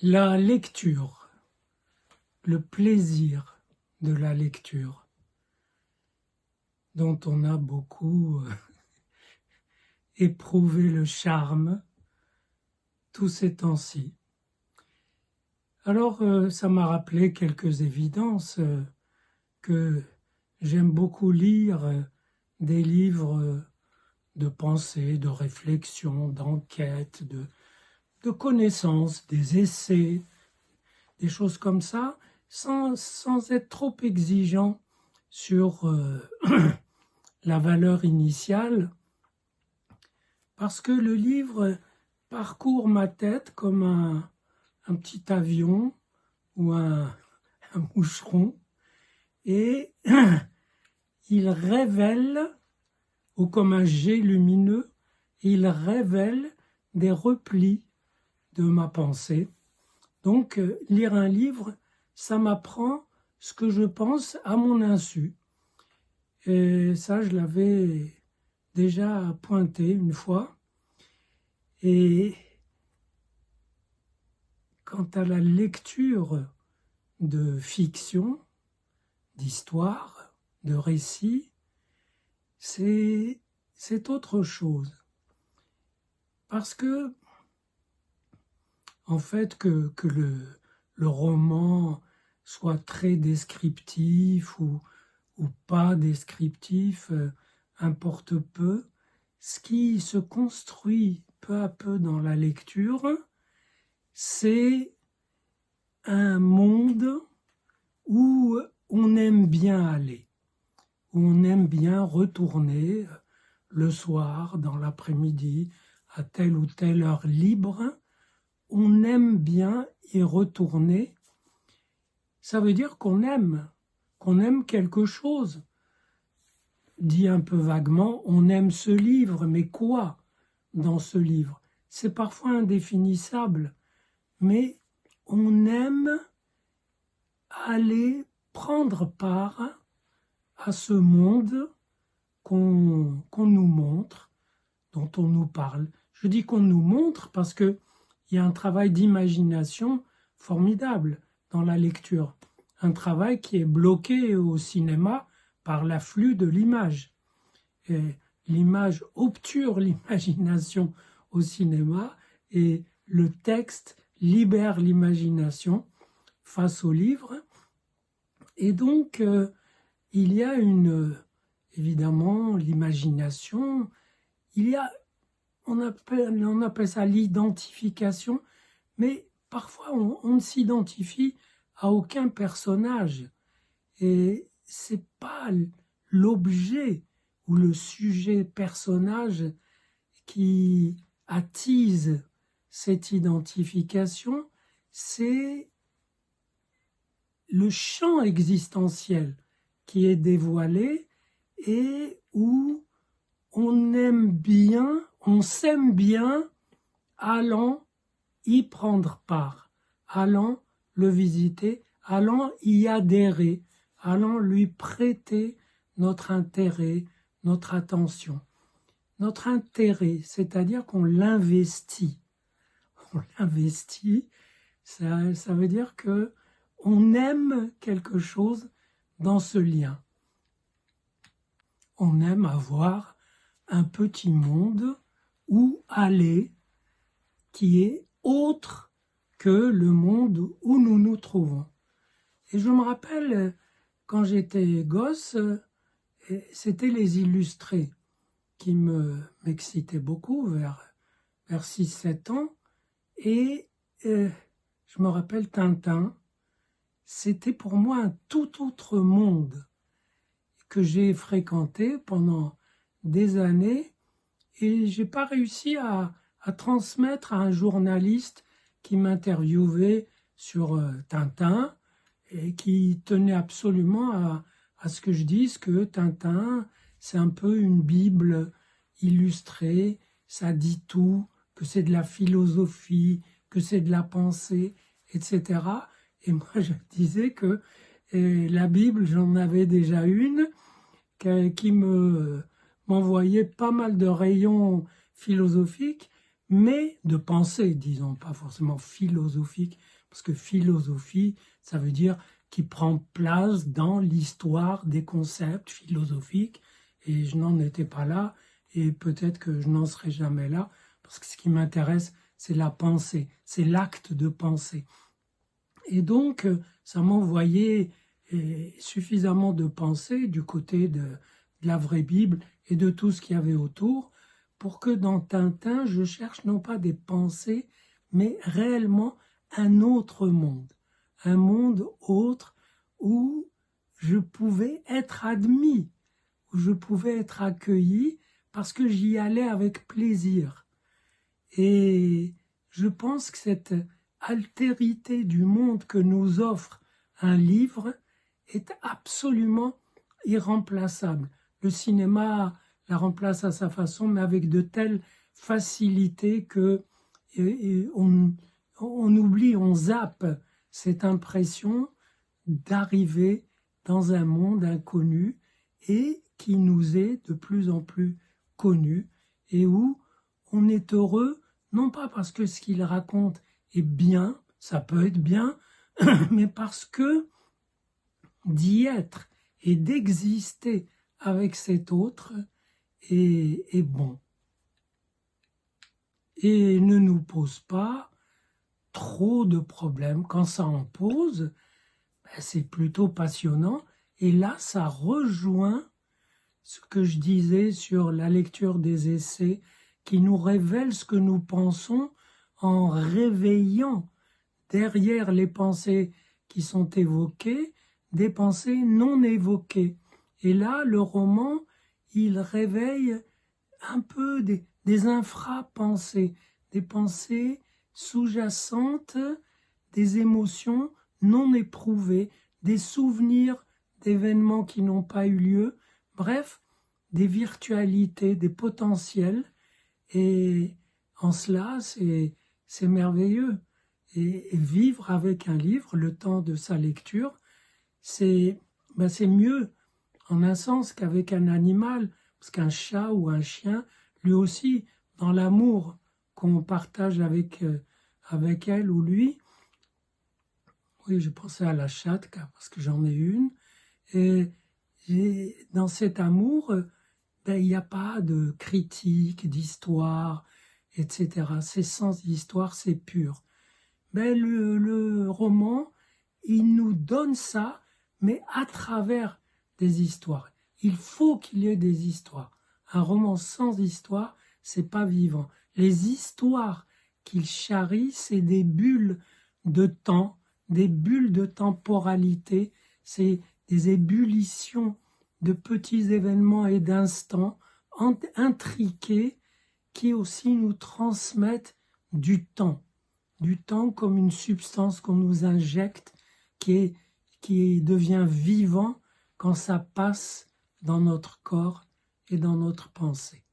La lecture, le plaisir de la lecture, dont on a beaucoup éprouvé le charme tous ces temps-ci. Alors, ça m'a rappelé quelques évidences que j'aime beaucoup lire des livres de pensée, de réflexion, d'enquête, de connaissances, des essais, des choses comme ça, sans être trop exigeant sur la valeur initiale, parce que le livre parcourt ma tête comme un petit avion ou un moucheron, et il révèle, ou comme un jet lumineux, il révèle des replis de ma pensée. Donc, lire un livre, ça m'apprend ce que je pense à mon insu. Et ça, je l'avais déjà pointé une fois. Et quant à la lecture de fiction, d'histoire, de récits, c'est autre chose. Parce que, en fait, que le roman soit très descriptif ou pas descriptif, importe peu. Ce qui se construit peu à peu dans la lecture, c'est un monde où on aime bien aller, où on aime bien retourner le soir, dans l'après-midi, à telle ou telle heure libre. On aime bien y retourner. Ça veut dire qu'on aime quelque chose. Dit un peu vaguement, on aime ce livre, mais quoi dans ce livre? C'est parfois indéfinissable, mais on aime aller prendre part à ce monde qu'on nous montre, dont on nous parle. Je dis qu'on nous montre parce qu'il y a un travail d'imagination formidable dans la lecture. Un travail qui est bloqué au cinéma par l'afflux de l'image. Et l'image obture l'imagination au cinéma et le texte libère l'imagination face au livre. Et donc, il y a évidemment l'imagination, on appelle ça l'identification, mais parfois on ne s'identifie à aucun personnage. Et c'est pas l'objet ou le sujet personnage qui attise cette identification, c'est le champ existentiel qui est dévoilé et où on aime bien, on s'aime bien allant y prendre part, allant le visiter, allant y adhérer, allant lui prêter notre intérêt, notre attention. Notre intérêt, c'est-à-dire qu'on l'investit. On l'investit, ça veut dire que on aime quelque chose dans ce lien. On aime avoir un petit monde où aller qui est autre que le monde où nous nous trouvons. Et je me rappelle, quand j'étais gosse, c'était les illustrés qui m'excitaient beaucoup vers 6-7 ans. Et je me rappelle Tintin, c'était pour moi un tout autre monde que j'ai fréquenté pendant des années et j'ai pas réussi à transmettre à un journaliste qui m'interviewait sur Tintin et qui tenait absolument à ce que je dise que Tintin, c'est un peu une Bible illustrée, ça dit tout, que c'est de la philosophie, que c'est de la pensée, etc. Et moi, je disais que la Bible, j'en avais déjà une, qui m'envoyait pas mal de rayons philosophiques, mais de pensée, disons, pas forcément philosophique, parce que philosophie, ça veut dire qui prend place dans l'histoire des concepts philosophiques, et je n'en étais pas là, et peut-être que je n'en serai jamais là, parce que ce qui m'intéresse, c'est la pensée, c'est l'acte de penser. Et donc, ça m'envoyait suffisamment de pensée du côté de la vraie Bible et de tout ce qu'il y avait autour, pour que dans Tintin, je cherche non pas des pensées, mais réellement un autre monde. Un monde autre où je pouvais être admis, où je pouvais être accueilli parce que j'y allais avec plaisir. Et je pense que cette altérité du monde que nous offre un livre est absolument irremplaçable. Le cinéma la remplace à sa façon, mais avec de telles facilités que on oublie, on zappe cette impression d'arriver dans un monde inconnu et qui nous est de plus en plus connu et où on est heureux, non pas parce que ce qu'il raconte est bien, ça peut être bien, mais parce que d'y être et d'exister avec cet autre est bon. Et ne nous pose pas trop de problèmes. Quand ça en pose, c'est plutôt passionnant. Et là, ça rejoint ce que je disais sur la lecture des essais, qui nous révèle ce que nous pensons en réveillant derrière les pensées qui sont évoquées, des pensées non évoquées. Et là, le roman, il réveille un peu des infra-pensées, des pensées sous-jacentes, des émotions non éprouvées, des souvenirs d'événements qui n'ont pas eu lieu, bref, des virtualités, des potentiels. Et en cela, c'est merveilleux. Et vivre avec un livre, le temps de sa lecture, c'est mieux en un sens qu'avec un animal, parce qu'un chat ou un chien, lui aussi, dans l'amour qu'on partage avec elle ou lui, oui, je pensais à la chatte, parce que j'en ai une, et dans cet amour, il n'y a pas de critique, d'histoire, etc. C'est sans histoire, c'est pur. Le roman, il nous donne ça, mais à travers des histoires. Il faut qu'il y ait des histoires. Un roman sans histoire, c'est pas vivant. Les histoires qu'il charrie, c'est des bulles de temps, des bulles de temporalité, c'est des ébullitions de petits événements et d'instants intriqués qui aussi nous transmettent du temps comme une substance qu'on nous injecte qui devient vivant quand ça passe dans notre corps et dans notre pensée.